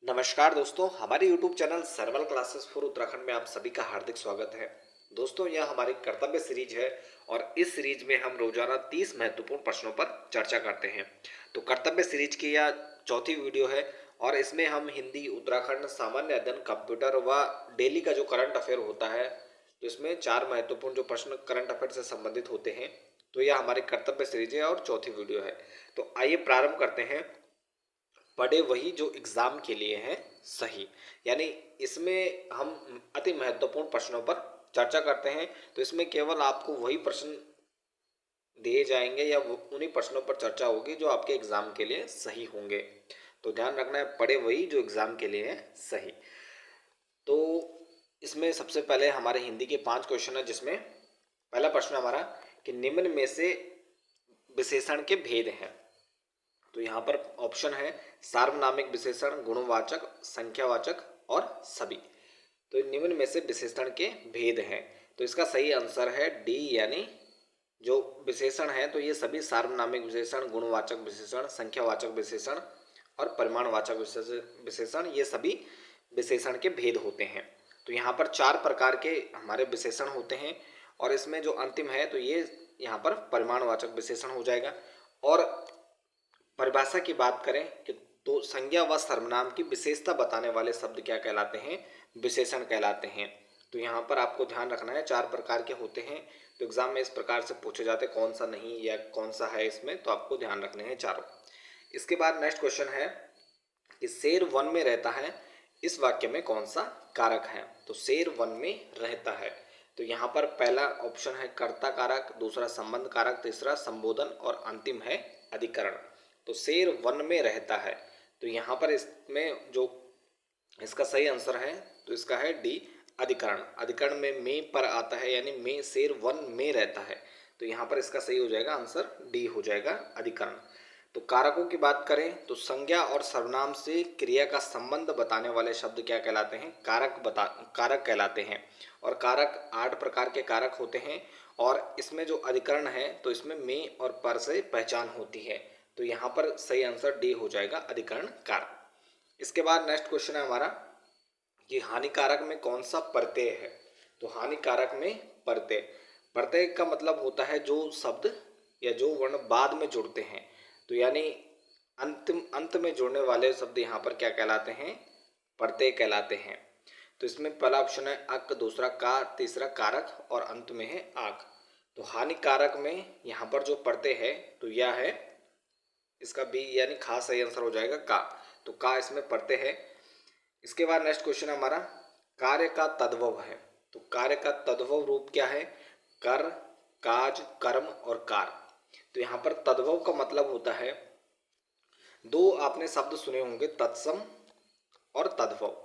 नमस्कार दोस्तों, हमारे YouTube channel सर्वल classes for Uttarakhand में आप सभी का हार्दिक स्वागत है। दोस्तों, यह हमारी कर्तव्य सीरीज है और इस सीरीज में हम रोजाना 30 महत्वपूर्ण प्रश्नों पर चर्चा करते हैं। तो कर्तव्य सीरीज की यह चौथी वीडियो है और इसमें हम हिंदी, उत्तराखंड, सामान्य अध्ययन, कंप्यूटर व डेली का जो करंट अफेयर होता है, तो इसमें 4 महत्वपूर्ण जो प्रश्न करंट अफेयर से संबंधित होते हैं। तो यह हमारी कर्तव्य सीरीज है और चौथी वीडियो है। तो आइए प्रारंभ करते हैं। पढ़े वही जो एग्जाम के लिए है सही, यानी इसमें हम अति महत्वपूर्ण प्रश्नों पर चर्चा करते हैं। तो इसमें केवल आपको वही प्रश्न दिए जाएंगे या उन्हीं प्रश्नों पर चर्चा होगी जो आपके एग्जाम के लिए सही होंगे। तो ध्यान रखना है, पढ़े वही जो एग्जाम के लिए है सही। तो इसमें सबसे पहले हमारे हिंदी के 5 क्वेश्चन है, जिसमें पहला प्रश्न हमारा कि निम्न में से विशेषण के भेद हैं। तो यहाँ पर ऑप्शन है सार्वनामिक विशेषण, गुणवाचक, संख्यावाचक और सभी। तो निम्न में से विशेषण के भेद हैं, तो इसका सही आंसर है डी, यानी जो विशेषण है तो ये सभी सार्वनामिक विशेषण, गुणवाचक विशेषण, संख्यावाचक विशेषण और परिमाणवाचक विशेषण, ये सभी विशेषण के भेद होते हैं। तो यहाँ पर 4 प्रकार के हमारे विशेषण होते हैं और इसमें जो अंतिम है तो ये यहाँ पर परिमाणवाचक विशेषण हो जाएगा। और परिभाषा की बात करें कि तो संज्ञा व सर्वनाम की विशेषता बताने वाले शब्द क्या कहलाते हैं? विशेषण कहलाते हैं। तो यहाँ पर आपको ध्यान रखना है, 4 प्रकार के होते हैं। तो एग्जाम में इस प्रकार से पूछे जाते कौन सा नहीं या कौन सा है इसमें, तो आपको ध्यान रखने हैं चारों। इसके बाद नेक्स्ट क्वेश्चन है कि शेर वन में रहता है, इस वाक्य में कौन सा कारक है? तो शेर वन में रहता है, तो यहाँ पर पहला ऑप्शन है कर्ता कारक, दूसरा संबंध कारक, तीसरा संबोधन और अंतिम है अधिकरण। तो शेर वन में रहता है, तो यहाँ पर इसमें जो इसका सही आंसर है तो इसका है डी, अधिकरण। अधिकरण में पर आता है, यानी में शेर वन में रहता है, तो यहाँ पर इसका सही हो जाएगा, आंसर डी हो जाएगा, अधिकरण। तो कारकों की बात करें तो संज्ञा और सर्वनाम से क्रिया का संबंध बताने वाले शब्द क्या कहलाते हैं? कारक कहलाते हैं। और कारक 8 प्रकार के कारक होते हैं और इसमें जो अधिकरण है तो इसमें में और पर से पहचान होती है। तो यहाँ पर सही आंसर डी हो जाएगा, अधिकरण कारक। इसके बाद नेक्स्ट क्वेश्चन है हमारा कि हानिकारक में कौन सा प्रत्यय है? तो हानिकारक में प्रत्यय, प्रत्यय का मतलब होता है जो शब्द या जो वर्ण बाद में जुड़ते हैं। तो यानी अंत में जुड़ने वाले शब्द यहाँ पर क्या कहलाते हैं? प्रत्यय कहलाते हैं। तो इसमें पहला ऑप्शन है अक, दूसरा का, तीसरा कारक और अंत में है आक। तो हानिकारक में यहाँ पर जो प्रत्यय है तो यह है इसका बी, यानी खास सही आंसर हो जाएगा का। तो का इसमें प्रत्यय है। इसके बाद नेक्स्ट क्वेश्चन हमारा कार्य का तद्भव है। तो कार्य का तद्भव रूप क्या है? कर, काज, कर्म और कार। तो यहाँ पर तद्भव का मतलब होता है, दो आपने शब्द सुने होंगे, तत्सम और तद्भव।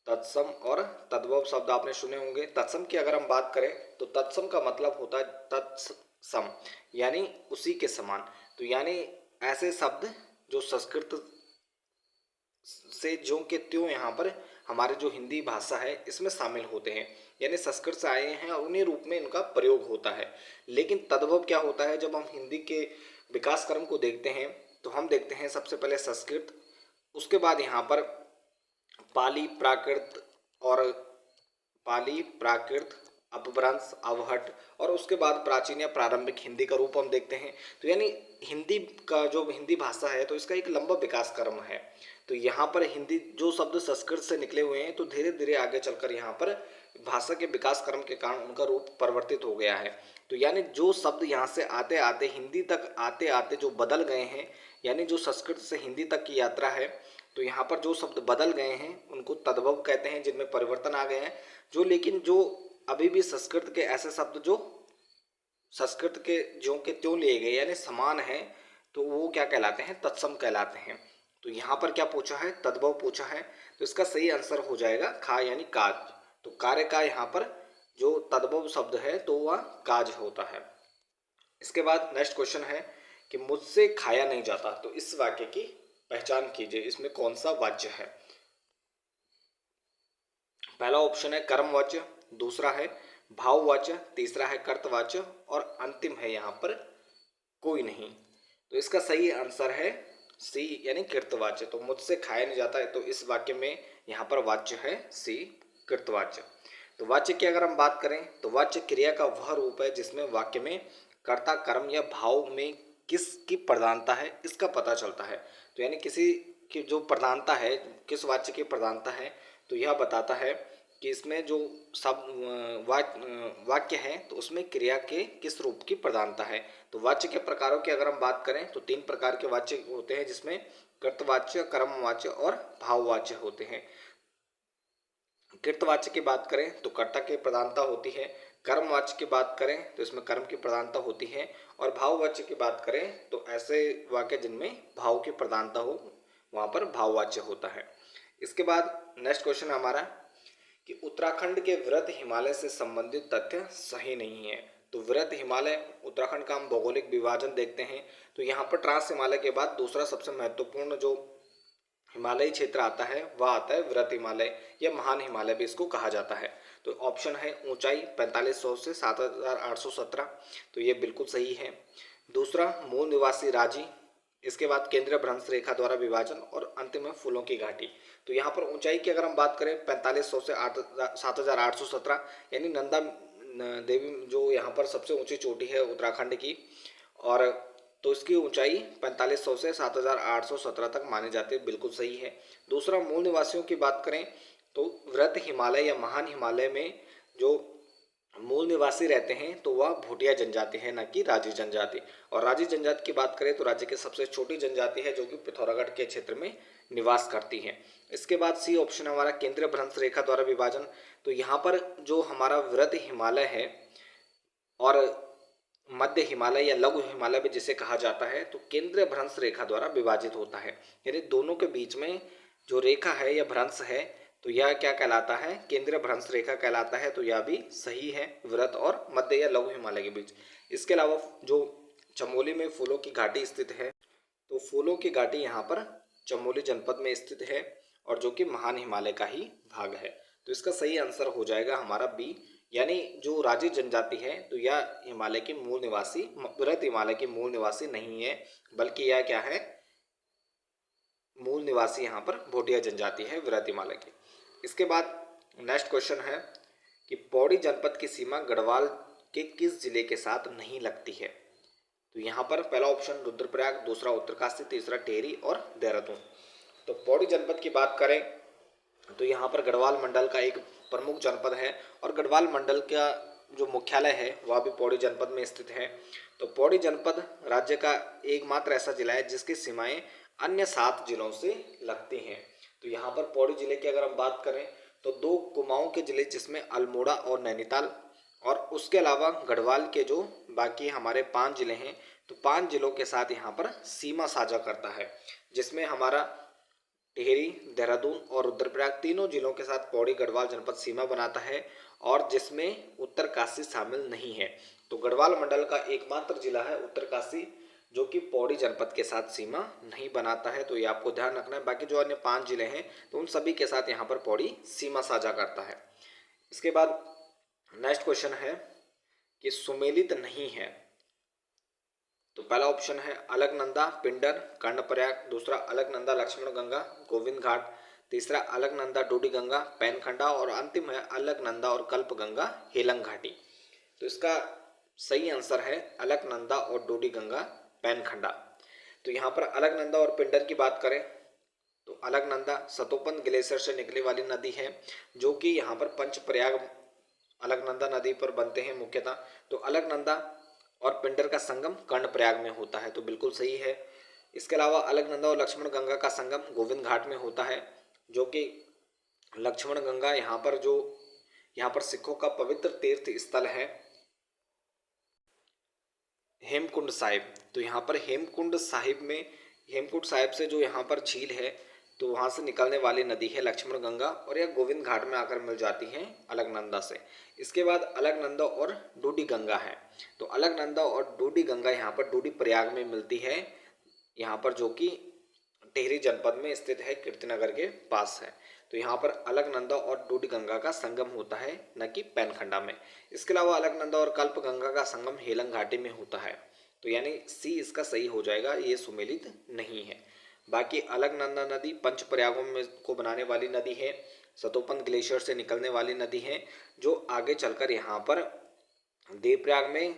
तत्सम और तद्भव शब्द आपने सुने होंगे। तत्सम की अगर हम बात करें तो तत्सम का मतलब होता है तत्सम, यानी उसी के समान। तो यानी ऐसे शब्द जो संस्कृत से ज्यों के त्यों यहाँ पर हमारे जो हिंदी भाषा है इसमें शामिल होते हैं, यानी संस्कृत से आए हैं और उन्हीं रूप में इनका प्रयोग होता है। लेकिन तद्भव क्या होता है? जब हम हिंदी के विकास क्रम को देखते हैं तो हम देखते हैं सबसे पहले संस्कृत, उसके बाद यहाँ पर पाली, प्राकृत और पाली, प्राकृत, अपभ्रंश, अवहट और उसके बाद प्राचीन या प्रारंभिक हिंदी का रूप हम देखते हैं। तो यानी हिंदी का जो हिंदी भाषा है तो इसका एक लंबा विकास क्रम है। तो यहाँ पर हिंदी जो शब्द संस्कृत से निकले हुए हैं तो धीरे धीरे आगे चलकर यहाँ पर भाषा के विकास क्रम के कारण उनका रूप परिवर्तित हो गया है। तो यानी जो शब्द यहाँ से आते आते हिंदी तक आते आते जो बदल गए हैं, यानी जो संस्कृत से हिंदी तक की यात्रा है, तो यहाँ पर जो शब्द बदल गए हैं उनको तद्भव कहते हैं, जिनमें परिवर्तन आ गए हैं। जो लेकिन जो अभी भी संस्कृत के ऐसे शब्द जो संस्कृत के ज्यों के त्यों लिए गए यानी समान है, तो वो क्या कहलाते हैं? तत्सम कहलाते हैं। तो यहाँ पर क्या पूछा है? तद्भव पूछा है, तो इसका सही आंसर हो जाएगा खा, यानी काज। तो कार्य का यहाँ पर जो तद्भव शब्द है तो वह काज होता है। इसके बाद नेक्स्ट क्वेश्चन है कि मुझसे खाया नहीं जाता, तो इस वाक्य की पहचान कीजिए, इसमें कौन सा वाच्य है? पहला ऑप्शन है कर्मवाच्य, दूसरा है भाववाच्य, तीसरा है कर्तवाच्य और अंतिम है यहाँ पर कोई नहीं। तो इसका सही आंसर है सी यानी कृतवाच्य। तो मुझसे खाया नहीं जाता है, तो इस वाक्य में यहाँ पर वाच्य है सी, कृतवाच्य। तो वाच्य की अगर हम बात करें तो वाच्य क्रिया का वह रूप है जिसमें वाक्य में कर्ता, कर्म या भाव में किसकी प्रधानता है इसका पता चलता है। तो यानी किसी की जो प्रधानता है, किस वाच्य की प्रधानता है, तो यह बताता है कि इसमें जो सब वाक्य है तो उसमें क्रिया के किस रूप की प्रधानता है। तो वाच्य के प्रकारों की अगर हम बात करें तो 3 प्रकार के वाच्य होते हैं, जिसमें कृतवाच्य, कर्मवाच्य और भाववाच्य होते हैं। कृतवाच्य की बात करें तो कर्ता की प्रधानता होती है, कर्मवाच्य की बात करें तो इसमें कर्म की प्रधानता होती है, और भाववाच्य की बात करें तो ऐसे वाक्य जिनमें भाव की प्रधानता हो वहां पर भाववाच्य होता है। इसके बाद नेक्स्ट क्वेश्चन हमारा कि उत्तराखंड के वृहत हिमालय से संबंधित तथ्य सही नहीं है। तो वृहत हिमालय, उत्तराखंड का हम भौगोलिक विभाजन देखते हैं तो यहाँ पर ट्रांस हिमालय के बाद दूसरा सबसे महत्वपूर्ण जो हिमालयी क्षेत्र आता है वह आता है वृहत हिमालय या महान हिमालय भी इसको कहा जाता है। तो ऑप्शन है ऊंचाई 4500 से 7817, तो ये बिल्कुल सही है। दूसरा मूल निवासी राजी, इसके बाद केंद्रीय भ्रंश रेखा द्वारा विभाजन, और अंतिम है फूलों की घाटी। तो यहाँ पर ऊंचाई की अगर हम बात करें 4500 से 7817, यानी नंदा देवी जो यहाँ पर सबसे ऊंची चोटी है उत्तराखंड की, और तो इसकी ऊंचाई 4500 से 7817 तक मानी जाती है, बिल्कुल सही है। दूसरा मूल निवासियों की बात करें तो वृहत हिमालय या महान हिमालय में जो मूल निवासी रहते हैं तो वह भूटिया जनजाति है, न कि राजी जनजाति। और राजी जनजाति की बात करें तो राज्य की सबसे छोटी जनजाति है जो कि पिथौरागढ़ के क्षेत्र में निवास करती है। इसके बाद सी ऑप्शन हमारा केंद्रीय भ्रंश रेखा द्वारा विभाजन। तो यहाँ पर जो हमारा वृहत हिमालय है और मध्य हिमालय या लघु हिमालय भी जिसे कहा जाता है, तो केंद्रीय भ्रंश रेखा द्वारा विभाजित होता है। यानी दोनों के बीच में जो रेखा है या भ्रंश है तो यह क्या कहलाता है, केंद्रीय भ्रंश रेखा कहलाता है। तो यह भी सही है, वृहत और मध्य या लघु हिमालय के बीच। इसके अलावा जो चमोली में फूलों की घाटी स्थित है, तो फूलों की घाटी यहाँ पर चमोली जनपद में स्थित है और जो कि महान हिमालय का ही भाग है। तो इसका सही आंसर हो जाएगा हमारा बी, यानी जो राजी जनजाति है तो यह हिमालय की मूल निवासी, वृहत हिमालय की मूल निवासी नहीं है, बल्कि यह क्या है, मूल निवासी यहाँ पर भोटिया जनजाति है वृहत हिमालय की। इसके बाद नेक्स्ट क्वेश्चन है कि पौड़ी जनपद की सीमा गढ़वाल के किस जिले के साथ नहीं लगती है। तो यहाँ पर पहला ऑप्शन रुद्रप्रयाग, दूसरा उत्तरकाशी, तीसरा टिहरी और देहरादून। तो पौड़ी जनपद की बात करें तो यहाँ पर गढ़वाल मंडल का एक प्रमुख जनपद है, और गढ़वाल मंडल का जो मुख्यालय है वह भी पौड़ी जनपद में स्थित है। तो पौड़ी जनपद राज्य का एकमात्र ऐसा जिला है जिसकी सीमाएं अन्य 7 जिलों से लगती हैं। तो यहाँ पर पौड़ी जिले की अगर हम बात करें तो 2 कुमाऊं के जिले जिसमें अल्मोड़ा और नैनीताल, और उसके अलावा गढ़वाल के जो बाकी हमारे 5 जिले हैं तो 5 जिलों के साथ यहाँ पर सीमा साझा करता है, जिसमें हमारा टिहरी, देहरादून और रुद्रप्रयाग तीनों जिलों के साथ पौड़ी गढ़वाल जनपद सीमा बनाता है, और जिसमें उत्तरकाशी शामिल नहीं है। तो गढ़वाल मंडल का एकमात्र जिला है उत्तरकाशी जो कि पौड़ी जनपद के साथ सीमा नहीं बनाता है। तो ये आपको ध्यान रखना है। बाकी जो अन्य 5 जिले हैं तो उन सभी के साथ यहाँ पर पौड़ी सीमा साझा करता है। इसके बाद नेक्स्ट क्वेश्चन है कि सुमेलित नहीं है। तो पहला ऑप्शन है अलकनंदा, पिंडर, कर्णप्रयाग, दूसरा अलकनंदा लक्ष्मण गंगा गोविंद घाट, तीसरा अलकनंदा डूडी गंगा पैनखंडा, और अंतिम है अलकनंदा और कल्प गंगा हेलंग घाटी। तो इसका सही आंसर है अलकनंदा और डूडी गंगा पैनखंडा। तो यहाँ पर अलकनंदा और पिंडर की बात करें तो अलकनंदा सतोपन ग्लेशियर से निकली वाली नदी है जो कि यहाँ पर पंचप्रयाग अलकनंदा नदी पर बनते हैं मुख्यतः। तो अलकनंदा और पिंडर का संगम कर्णप्रयाग में होता है, तो बिल्कुल सही है। इसके अलावा अलकनंदा और लक्ष्मण गंगा का संगम गोविंद घाट में होता है, जो कि लक्ष्मण गंगा यहाँ पर सिखों का पवित्र तीर्थ स्थल है हेमकुंड साहिब। तो यहाँ पर हेमकुंड साहिब से जो यहाँ पर झील है तो वहाँ से निकलने वाली नदी है लक्ष्मण गंगा, और यह गोविंद घाट में आकर मिल जाती हैं अलकनंदा से। इसके बाद अलकनंदा और डूडी गंगा है। तो अलकनंदा और डूडी गंगा यहाँ पर डूडी प्रयाग में मिलती है, यहाँ पर जो कि टिहरी जनपद में स्थित है, कीर्तिनगर के पास है। तो यहाँ पर अलकनंदा और डूडी गंगा का संगम होता है, न कि पैनखंडा में। इसके अलावा अलकनंदा और कल्प गंगा का संगम हेलंग घाटी में होता है। तो यानी सी इसका सही हो जाएगा, ये सुमेलित नहीं है। बाकी अलकनंदा नदी पंच प्रयागों में को बनाने वाली नदी है, सतोपंथ ग्लेशियर से निकलने वाली नदी है, जो आगे चलकर यहाँ पर देवप्रयाग में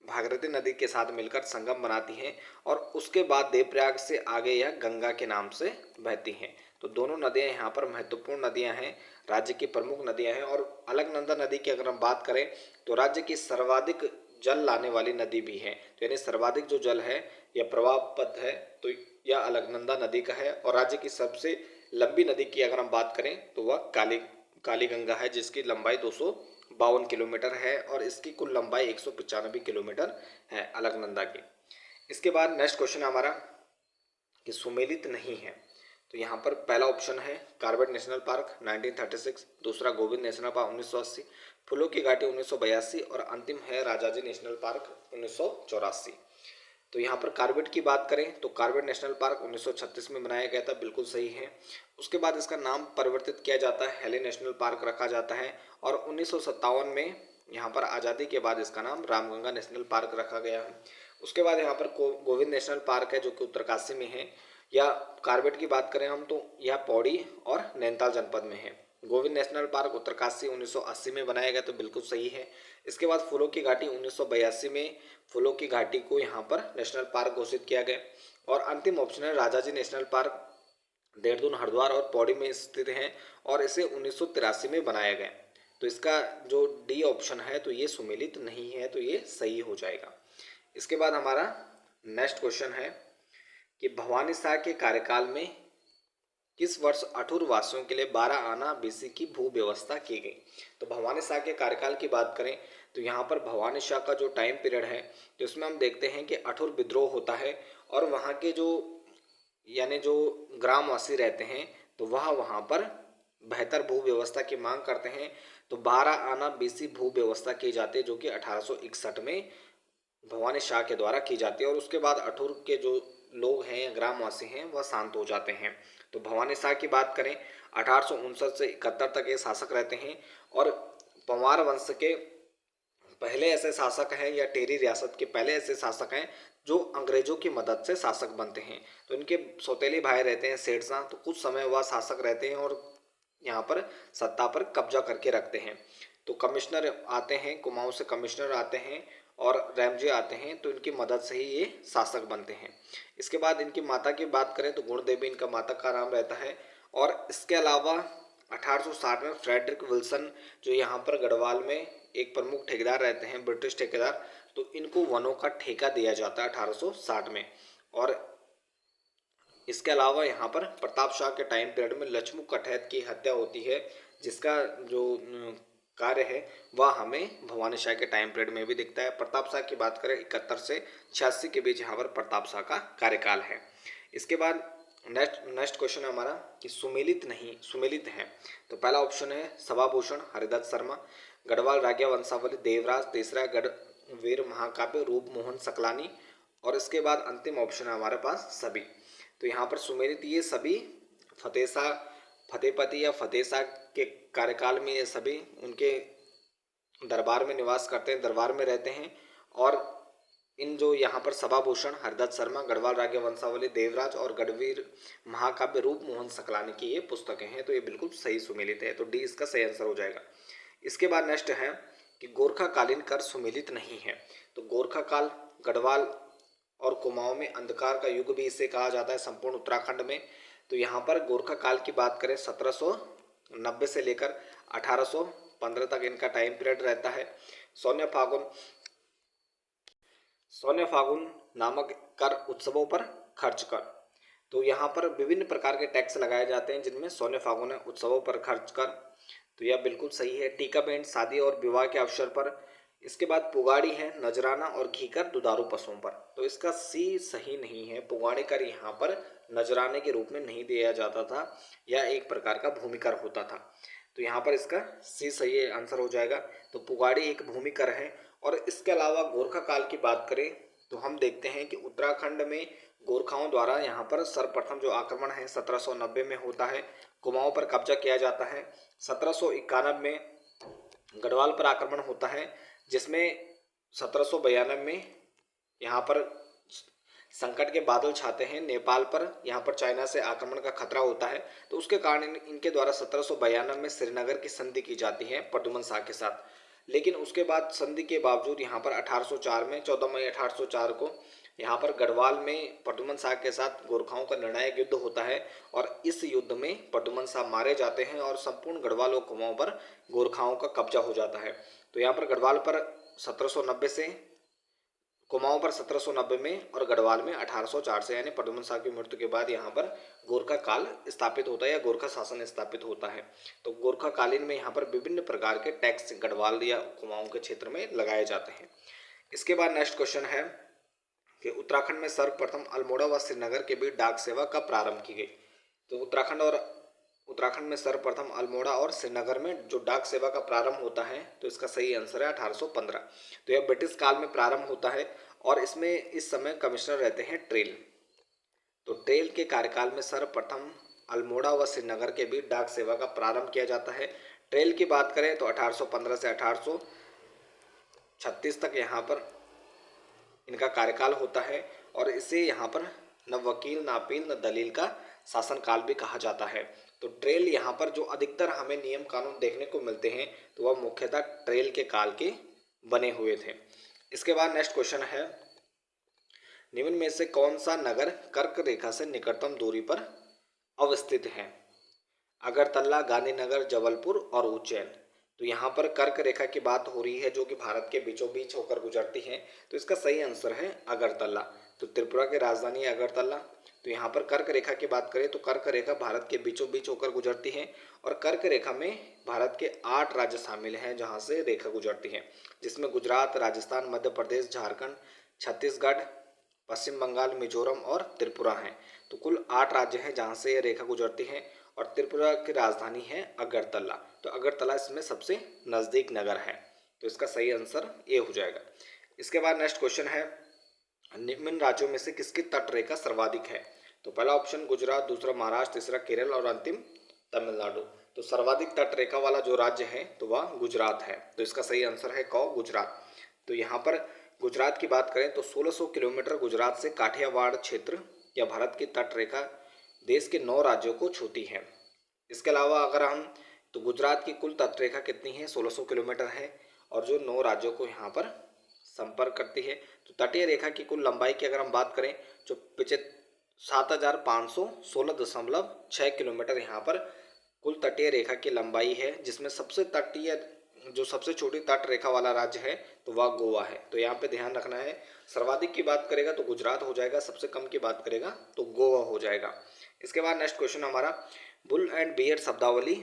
भागीरथी नदी के साथ मिलकर संगम बनाती हैं और उसके बाद देवप्रयाग से आगे यह गंगा के नाम से बहती हैं। तो दोनों नदियां यहाँ पर महत्वपूर्ण नदियां हैं, राज्य की प्रमुख नदियां हैं। और अलकनंदा नदी की अगर हम बात करें तो राज्य की सर्वाधिक जल लाने वाली नदी भी है। तो यानी सर्वाधिक जो जल है यह प्रवाह पथ है तो यह अलकनंदा नदी का है। और राज्य की सबसे लंबी नदी की अगर हम बात करें तो वह काली गंगा है, जिसकी लंबाई 252 किलोमीटर है और इसकी कुल लंबाई 195 किलोमीटर है अलकनंदा की। इसके बाद नेक्स्ट क्वेश्चन हमारा कि सुमेलित नहीं है। तो यहाँ पर पहला ऑप्शन है कॉर्बेट नेशनल पार्क 1936, दूसरा गोविंद नेशनल पार्क 1980, फूलों की घाटी 1982 और अंतिम है राजाजी नेशनल पार्क 1984। तो यहाँ पर कॉर्बेट की बात करें तो कॉर्बेट नेशनल पार्क 1936 में बनाया गया था, बिल्कुल सही है। उसके बाद इसका नाम परिवर्तित किया जाता है, हेली नेशनल पार्क रखा जाता है और 1957 में यहाँ पर आज़ादी के बाद इसका नाम रामगंगा नेशनल पार्क रखा गया है। उसके बाद यहाँ पर गोविंद नेशनल पार्क है जो कि उत्तरकाशी में है। या कॉर्बेट की बात करें हम तो यह पौड़ी और नैनीताल जनपद में है। गोविंद नेशनल पार्क उत्तरकाशी 1980 में बनाया गया, तो बिल्कुल सही है। इसके बाद फूलों की घाटी 1982 में फूलों की घाटी को यहाँ पर नेशनल पार्क घोषित किया गया। और अंतिम ऑप्शन है राजाजी नेशनल पार्क, देहरादून, हरिद्वार और पौड़ी में स्थित है और इसे 1983 में बनाया गया। तो इसका जो डी ऑप्शन है तो ये सुमेलित नहीं है, तो ये सही हो जाएगा। इसके बाद हमारा नेक्स्ट क्वेश्चन है कि भवानी शाह के कार्यकाल में किस वर्ष अठूर वासियों के लिए 12 आना बीसी की भू व्यवस्था की गई। तो भवानी शाह के कार्यकाल की बात करें तो यहाँ पर भवानी शाह का जो टाइम पीरियड है तो इसमें हम देखते हैं कि अठूर विद्रोह होता है और वहाँ के जो यानी जो ग्रामवासी रहते हैं तो वह वहाँ पर बेहतर भू व्यवस्था की मांग करते हैं। तो 12 आना बीसी भू व्यवस्था की जाती है जो कि 1861 में भवानी शाह के द्वारा की जाती है और उसके बाद अठूर के जो लोग हैं या ग्रामवासी हैं वह शांत हो जाते हैं। तो भवानी शाह की बात करें 1859 से 71 तक ये शासक रहते हैं और पंवार वंश के पहले ऐसे शासक हैं या टेरी रियासत के पहले ऐसे शासक हैं जो अंग्रेजों की मदद से शासक बनते हैं। तो इनके सौतेले भाई रहते हैं सेठ शाह, तो कुछ समय वह शासक रहते हैं और यहाँ पर सत्ता पर कब्जा करके रखते हैं। तो कमिश्नर आते हैं, कुमाऊं से कमिश्नर आते हैं और रैमजे आते हैं, तो इनकी मदद से ही ये शासक बनते हैं। इसके बाद इनकी माता की बात करें तो गुण देवी इनका माता का नाम रहता है। और इसके अलावा 1860 में फ्रेडरिक विल्सन जो यहाँ पर गढ़वाल में एक प्रमुख ठेकेदार रहते हैं, ब्रिटिश ठेकेदार, तो इनको वनों का ठेका दिया जाता है 1860 में। और इसके अलावा यहाँ पर प्रताप शाह के टाइम पीरियड में लक्ष्मू कठैत की हत्या होती है, जिसका जो कार्य है वह हमें भवानी शाह के टाइम पीरियड में भी दिखता है। प्रताप शाह की बात करें 71 से 86 के बीच यहाँ पर प्रताप शाह का कार्यकाल है। इसके बाद नेक्स्ट क्वेश्चन है हमारा कि सुमेलित नहीं सुमेलित है। तो पहला ऑप्शन है सभाभूषण हरिदत्त शर्मा, गढ़वाल राज्य वंशावली देवराज, तीसरा गढ़वीर महाकाव्य रूप मोहन सकलानी और इसके बाद अंतिम ऑप्शन है हमारे पास सभी। तो यहाँ पर सुमेलित ये सभी फतेहपति या फतेह शाह के कार्यकाल में ये सभी उनके दरबार में निवास करते हैं, दरबार में रहते हैं। और इन जो यहाँ पर सभाभूषण हरदत्त शर्मा, गढ़वाल राज्य वंशावली देवराज और गढ़वीर महाकाव्य रूप मोहन सकलानी की ये पुस्तकें हैं, तो ये बिल्कुल सही सुमेलित है, तो डी इसका सही आंसर हो जाएगा। इसके बाद नेक्स्ट है कि गोरखा कालीन कर सुमेलित नहीं है। तो गोरखा काल गढ़वाल और कुमाऊं में अंधकार का युग भी इसे कहा जाता है संपूर्ण उत्तराखंड में। तो यहाँ पर गोरखा काल की बात करें 1790 से लेकर 1815 तक इनका टाइम पीरियड रहता है। सौन्य फागुन नामक कर उत्सवों पर खर्च कर। तो यहाँ पर विभिन्न प्रकार के टैक्स लगाए जाते हैं जिनमें सौन्य फागुन है उत्सवों पर खर्च कर, तो यह बिल्कुल सही है। टीका पेंट शादी और विवाह के अवसर पर। इसके बाद पुगाड़ी है नजराना और घीकर दुधारू पशुओं पर। तो इसका सी सही नहीं है, पुगाड़ी कर यहाँ पर नजराने के रूप में नहीं दिया जाता था, यह एक प्रकार का भूमिकर होता था। तो यहाँ पर इसका सी सही आंसर हो जाएगा। तो पुगाड़ी एक भूमिकर है। और इसके अलावा गोरखा काल की बात करें तो हम देखते हैं कि उत्तराखंड में गोरखाओं द्वारा यहाँ पर सर्वप्रथम जो आक्रमण है 1790 में होता है, कुमाऊं पर कब्जा किया जाता है। 1791 में गढ़वाल पर आक्रमण होता है, जिसमें 1792 में यहाँ पर संकट के बादल छाते हैं नेपाल पर, यहाँ पर चाइना से आक्रमण का खतरा होता है, तो उसके कारण इनके द्वारा 1792 में श्रीनगर की संधि की जाती है प्रद्युमन शाह के साथ। लेकिन उसके बाद संधि के बावजूद यहाँ पर 1804 में 14 मई 1804 को यहाँ पर गढ़वाल में प्रद्युमन शाह के साथ गोरखाओं का निर्णायक युद्ध होता है और इस युद्ध में प्रद्युमन शाह मारे जाते हैं और संपूर्ण गढ़वाल और कुमाऊं पर गोरखाओं का कब्जा हो जाता है। तो यहाँ पर गढ़वाल पर 1790 से, कुमाऊं पर 1790 में और गढ़वाल में 1804 से, यानी प्रद्युमन शाह की मृत्यु के बाद यहाँ पर गोरखा काल स्थापित होता है या गोरखा शासन स्थापित होता है। तो गोरखा कालीन में यहाँ पर विभिन्न प्रकार के टैक्स गढ़वाल या कुमाऊं के क्षेत्र में लगाए जाते हैं। इसके बाद नेक्स्ट क्वेश्चन है कि उत्तराखंड में सर्वप्रथम अल्मोड़ा व श्रीनगर के बीच डाक सेवा कब प्रारंभ की गई। तो उत्तराखंड में सर्वप्रथम अल्मोड़ा और श्रीनगर में जो डाक सेवा का प्रारंभ होता है, तो इसका सही आंसर है 1815। तो यह ब्रिटिश काल में प्रारंभ होता है और इसमें इस समय कमिश्नर रहते हैं ट्रेल। तो ट्रेल के कार्यकाल में सर्वप्रथम अल्मोड़ा व श्रीनगर के बीच डाक सेवा का प्रारंभ किया जाता है। ट्रेल की बात करें तो 1815 से 1836 तक यहाँ पर इनका कार्यकाल होता है और इसे यहाँ पर न वकील न अपील न दलील का शासनकाल भी कहा जाता है। तो ट्रेल यहाँ पर जो अधिकतर हमें नियम कानून देखने को मिलते हैं तो वह मुख्यतः ट्रेल के काल के बने हुए थे। इसके बाद नेक्स्ट क्वेश्चन है, निम्न में से कौन सा नगर कर्क रेखा से निकटतम दूरी पर अवस्थित है। अगरतला, गांधीनगर, जबलपुर और उज्जैन। तो यहाँ पर कर्क रेखा की बात हो रही है जो कि भारत के बीचों बीच होकर गुजरती है, तो इसका सही आंसर है अगरतला। तो त्रिपुरा की राजधानी है अगरतला। तो यहाँ पर कर्क रेखा की बात करें तो कर्क रेखा भारत के बीचों बीच होकर गुजरती है और कर्क रेखा में भारत के 8 राज्य शामिल हैं जहाँ से रेखा गुजरती है, जिसमें गुजरात, राजस्थान, मध्य प्रदेश, झारखंड, छत्तीसगढ़, पश्चिम बंगाल, मिजोरम और त्रिपुरा हैं। तो कुल 8 राज्य हैं जहाँ से ये रेखा गुजरती है और त्रिपुरा की राजधानी है अगरतला। तो अगरतला इसमें सबसे नज़दीक नगर है, तो इसका सही आंसर ए हो जाएगा। इसके बाद नेक्स्ट क्वेश्चन है, निम्न राज्यों में से किसकी तट रेखा सर्वाधिक है। तो पहला ऑप्शन गुजरात, दूसरा महाराष्ट्र, तीसरा केरल और अंतिम तमिलनाडु। तो सर्वाधिक तट रेखा वाला जो राज्य है तो वह गुजरात है, तो इसका सही आंसर है क, गुजरात। तो यहाँ पर गुजरात की बात करें तो 1600 किलोमीटर गुजरात से काठियावाड़ क्षेत्र या भारत की तट रेखा देश के 9 राज्यों को छूती है। इसके अलावा अगर हम तो गुजरात की कुल तट रेखा कितनी है, 1600 किलोमीटर है और जो 9 राज्यों को यहाँ पर संपर्क करती है। तो तटीय रेखा की कुल लंबाई की अगर हम बात करें जो 7516.6 किलोमीटर यहाँ पर कुल तटीय रेखा की लंबाई है, जिसमें सबसे छोटी तट रेखा वाला राज्य है तो वह गोवा है। तो यहाँ पे ध्यान रखना है, सर्वाधिक की बात करेगा तो गुजरात हो जाएगा, सबसे कम की बात करेगा तो गोवा हो जाएगा। इसके बाद नेक्स्ट क्वेश्चन हमारा, बुल एंड बियर शब्दावली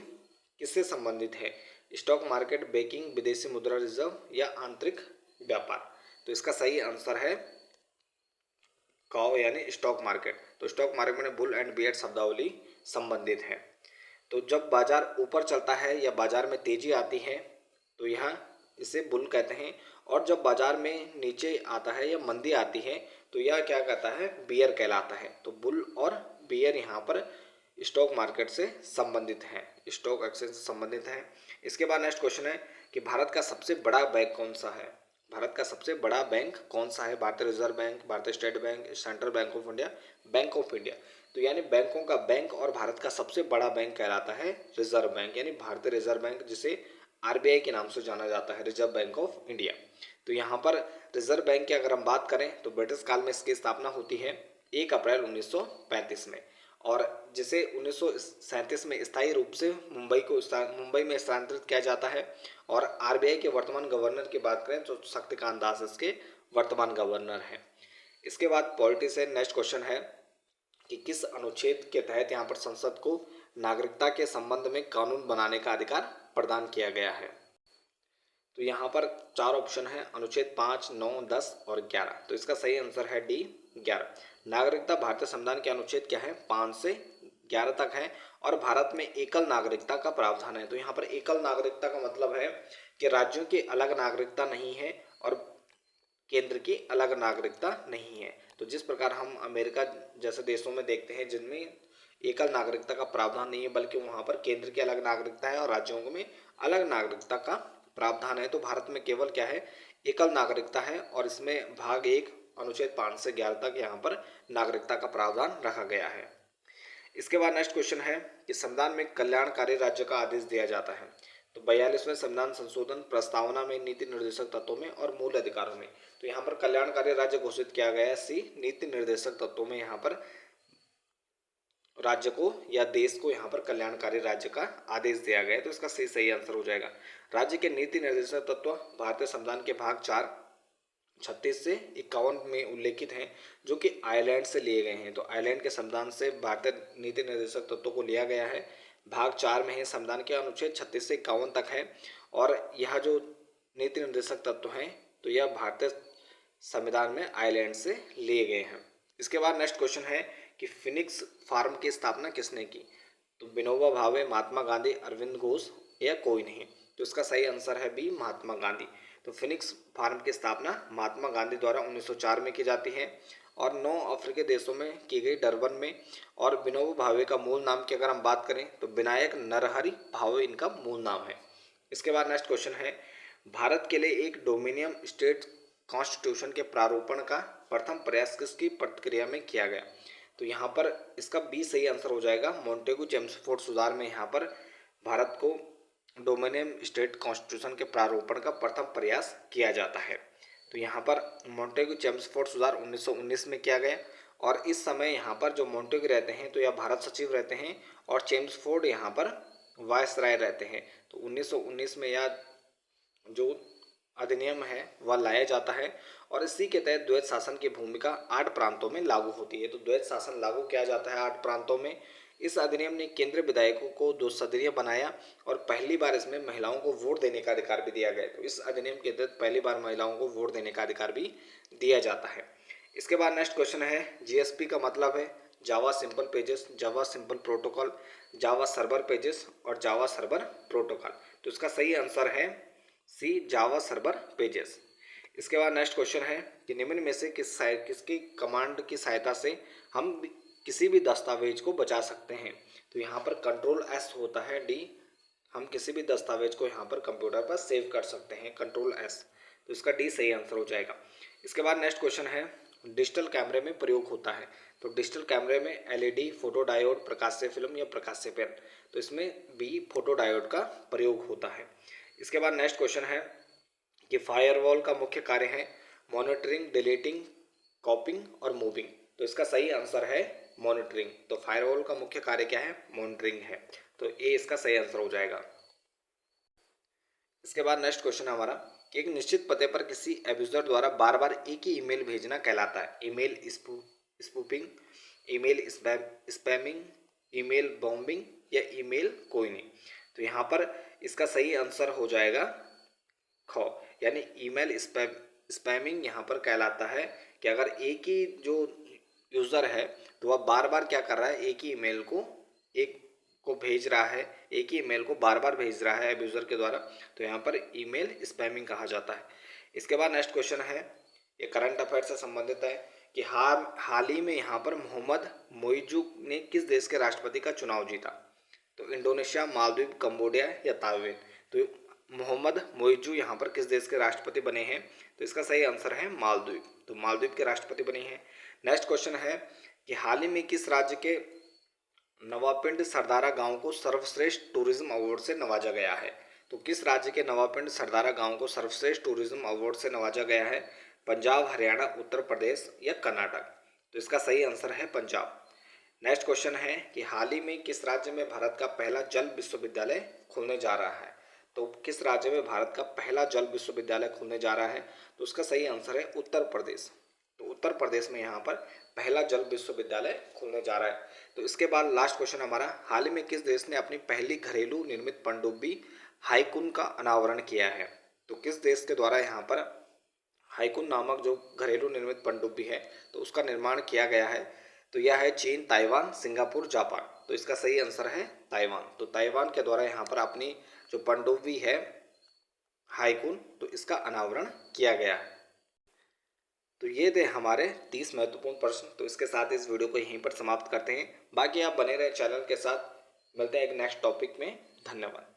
किससे संबंधित है। स्टॉक मार्केट, बैंकिंग, विदेशी मुद्रा रिजर्व या आंतरिक व्यापार। तो इसका सही आंसर है कौ, यानी स्टॉक मार्केट। तो स्टॉक मार्केट में बुल एंड बियर शब्दावली संबंधित है। तो जब बाजार ऊपर चलता है या बाजार में तेजी आती है तो यहाँ इसे बुल कहते हैं, और जब बाजार में नीचे आता है या मंदी आती है तो यह क्या कहता है, बियर कहलाता है। तो बुल और बियर यहाँ पर स्टॉक मार्केट से संबंधित है, स्टॉक एक्सचेंज से संबंधित है। इसके बाद नेक्स्ट क्वेश्चन है कि भारत का सबसे बड़ा बैंक कौन सा है। भारत का सबसे बड़ा बैंक कौन सा है। भारतीय रिजर्व बैंक, भारतीय state bank, central bank of India, bank of India. तो यानी बैंकों का बैंक और भारत का सबसे बड़ा बैंक कहलाता है रिजर्व बैंक, यानी भारतीय रिजर्व बैंक, जिसे आरबीआई के नाम से जाना जाता है, रिजर्व बैंक ऑफ इंडिया। तो यहाँ पर रिजर्व बैंक की अगर हम बात करें तो ब्रिटिश काल में इसकी स्थापना होती है 1 अप्रैल 1935 में, और जिसे 1937 में स्थायी रूप से मुंबई में स्थानांतरित किया जाता है। और आरबीआई के वर्तमान गवर्नर की बात करें तो शक्तिकांत दास इसके वर्तमान गवर्नर हैं। इसके बाद पॉलिटी से नेक्स्ट क्वेश्चन है कि किस अनुच्छेद के तहत यहाँ पर संसद को नागरिकता के संबंध में कानून बनाने का अधिकार प्रदान किया गया है। तो यहाँ पर 4 ऑप्शन है, अनुच्छेद 5, 9, 10 और 11। तो इसका सही आंसर है डी, 11। नागरिकता भारतीय संविधान के अनुच्छेद क्या है, 5 से 11 तक है, और भारत में एकल नागरिकता का प्रावधान है। तो यहाँ पर एकल नागरिकता का मतलब है कि राज्यों की अलग नागरिकता नहीं है और केंद्र की अलग नागरिकता नहीं है। तो जिस प्रकार हम अमेरिका जैसे देशों में देखते हैं जिनमें एकल नागरिकता का प्रावधान नहीं है, बल्कि वहाँ पर केंद्र की अलग नागरिकता है और राज्यों में अलग नागरिकता का प्रावधान है, तो भारत में केवल क्या है, एकल नागरिकता है। और इसमें भाग 1 अनुच्छेद 5 से 11 तक यहाँ पर नागरिकता का प्रावधान रखा गया है। इसके बाद नेक्स्ट क्वेश्चन है कि संविधान में कल्याणकारी राज्य का आदेश दिया जाता है। तो 42वें संविधान संशोधन प्रस्तावना में नीति निर्देशक तत्वों में और मूल अधिकारों में, तो यहाँ पर कल्याणकारी राज्य घोषित किया गया है। सी, नीति निर्देशक तत्वों में यहाँ पर राज्य को या देश को यहाँ पर कल्याणकारी राज्य का आदेश दिया गया है। तो इसका सही आंसर हो जाएगा। राज्य के नीति निर्देशक तत्व भारतीय संविधान के भाग 4 36 से 51 में उल्लेखित हैं, जो कि आयरलैंड से लिए गए हैं। तो आयरलैंड के संविधान से भारतीय नीति निर्देशक तत्वों को लिया गया है। भाग 4 में है, संविधान के अनुच्छेद 36 से 51 तक है। और यह जो नीति निर्देशक तत्व हैं तो यह भारतीय संविधान में आयरलैंड से लिए गए हैं। इसके बाद नेक्स्ट क्वेश्चन है कि फिनिक्स फार्म की स्थापना किसने की? तो विनोबा भावे, महात्मा गांधी, अरविंद घोष या कोई नहीं। तो इसका सही आंसर है बी, महात्मा गांधी। तो फिनिक्स फार्म की स्थापना महात्मा गांधी द्वारा 1904 में की जाती है और 9 अफ्रीकी देशों में की गई, डरबन में। और विनोबा भावे का मूल नाम की अगर हम बात करें तो विनायक नरहरि भावे इनका मूल नाम है। इसके बाद नेक्स्ट क्वेश्चन है, भारत के लिए एक डोमिनियन स्टेट कॉन्स्टिट्यूशन के प्रारूपण का प्रथम प्रयास किसकी प्रक्रिया में किया गया? तो यहाँ पर इसका बी सही आंसर हो जाएगा। मोंटेगू चेम्सफोर्ड सुधार में यहाँ पर भारत को डोमिनियन स्टेट कॉन्स्टिट्यूशन के प्रारूपण का प्रथम प्रयास किया जाता है। तो यहाँ पर मोंटेगू चेम्सफोर्ड सुधार 1919 में किया गया और इस समय यहाँ पर जो मोंटेगू रहते हैं तो यह भारत सचिव रहते हैं और चेम्सफोर्ड यहाँ पर वायसराय रहते हैं। तो 1919 में यह जो अधिनियम है वह लाया जाता है और इसी के तहत द्वैत शासन की भूमिका 8 प्रांतों में लागू होती है। तो द्वैत शासन लागू किया जाता है 8 प्रांतों में। इस अधिनियम ने केंद्रीय विधायकों को 2 सदनीय बनाया और पहली बार इसमें महिलाओं को वोट देने का अधिकार भी दिया गया। तो इस अधिनियम के तहत पहली बार महिलाओं को वोट देने का अधिकार भी दिया जाता है। इसके बाद नेक्स्ट क्वेश्चन है, जीएसपी का मतलब है Java simple pages, Java simple protocol, Java server pages और जावा सर्वर प्रोटोकॉल। तो इसका सही आंसर है सी, जावा सर्वर पेजेस। इसके बाद नेक्स्ट क्वेश्चन है कि निम्न में से किसकी कमांड की सहायता से हम किसी भी दस्तावेज को बचा सकते हैं? तो यहाँ पर कंट्रोल एस होता है, डी, हम किसी भी दस्तावेज को यहाँ पर कंप्यूटर पर सेव कर सकते हैं, कंट्रोल एस। तो इसका डी सही आंसर हो जाएगा। इसके बाद नेक्स्ट क्वेश्चन है, डिजिटल कैमरे में प्रयोग होता है। तो डिजिटल कैमरे में एलईडी, फोटो डायोड, प्रकाशीय फिल्म या प्रकाशीय पेन। तो इसमें बी, फोटो डायोड का प्रयोग होता है। इसके बाद नेक्स्ट क्वेश्चन है कि फायरवॉल का मुख्य कार्य है मॉनिटरिंग, डिलीटिंग, कॉपिंग और मूविंग। तो इसका सही आंसर है मॉनिटरिंग। तो फायरवॉल का मुख्य कार्य क्या है? मॉनिटरिंग है। तो ए इसका सही आंसर हो जाएगा। इसके बाद नेक्स्ट क्वेश्चन है हमारा कि एक निश्चित पते पर किसी एब्यूजर द्वारा बार बार एक ही ईमेल भेजना कहलाता है email spoofing, email spamming, email bombing या ईमेल कोई नहीं। तो यहाँ पर इसका सही आंसर हो जाएगा ख, यानी ईमेल स्पैमिंग यहाँ पर कहलाता है कि अगर एक ही जो यूज़र है तो वह बार बार क्या कर रहा है, एक ही ईमेल को भेज रहा है, एक ही ईमेल को बार बार भेज रहा है यूज़र के द्वारा। तो यहाँ पर ईमेल स्पैमिंग कहा जाता है। इसके बाद नेक्स्ट क्वेश्चन है, ये करंट अफेयर से संबंधित है कि हाल ही में यहाँ पर मोहम्मद मोइजू ने किस देश के राष्ट्रपति का चुनाव जीता? तो इंडोनेशिया, मालदीव, कंबोडिया या ताइवान। तो मोहम्मद मोइजू यहाँ पर किस देश के राष्ट्रपति बने हैं? तो इसका सही आंसर है मालदीव। तो मालदीव के राष्ट्रपति बने हैं। नेक्स्ट क्वेश्चन है कि हाल ही में किस राज्य के नवापिंड सरदारा गांव को सर्वश्रेष्ठ टूरिज्म अवार्ड से नवाजा गया है? तो किस राज्य के नवापिंड सरदारा गांव को सर्वश्रेष्ठ टूरिज्म अवार्ड से नवाजा गया है? पंजाब, हरियाणा, उत्तर प्रदेश या कर्नाटक। तो इसका सही आंसर है पंजाब। नेक्स्ट क्वेश्चन है कि हाल ही में किस राज्य में भारत का पहला जल विश्वविद्यालय खुलने जा रहा है? तो किस राज्य में भारत का पहला जल विश्वविद्यालय खुलने जा रहा है? तो उसका सही आंसर है उत्तर प्रदेश। तो उत्तर प्रदेश में यहाँ पर पहला जल विश्वविद्यालय खुलने जा रहा है। तो इसके बाद लास्ट क्वेश्चन हमारा, हाल ही में किस देश ने अपनी पहली घरेलू निर्मित पनडुब्बी हाईकुन का अनावरण किया है? तो किस देश के द्वारा यहाँ पर हाईकुन नामक जो घरेलू निर्मित पनडुब्बी है तो उसका निर्माण किया गया है? तो यह है चीन, ताइवान, सिंगापुर, जापान। तो इसका सही आंसर है ताइवान। तो ताइवान के द्वारा यहाँ पर अपनी जो पनडुब्बी है हाईकुन, तो इसका अनावरण किया गया है। तो ये थे हमारे 30 महत्वपूर्ण प्रश्न। तो इसके साथ इस वीडियो को यहीं पर समाप्त करते हैं। बाकी आप बने रहे चैनल के साथ। मिलते हैं एक नेक्स्ट टॉपिक में। धन्यवाद।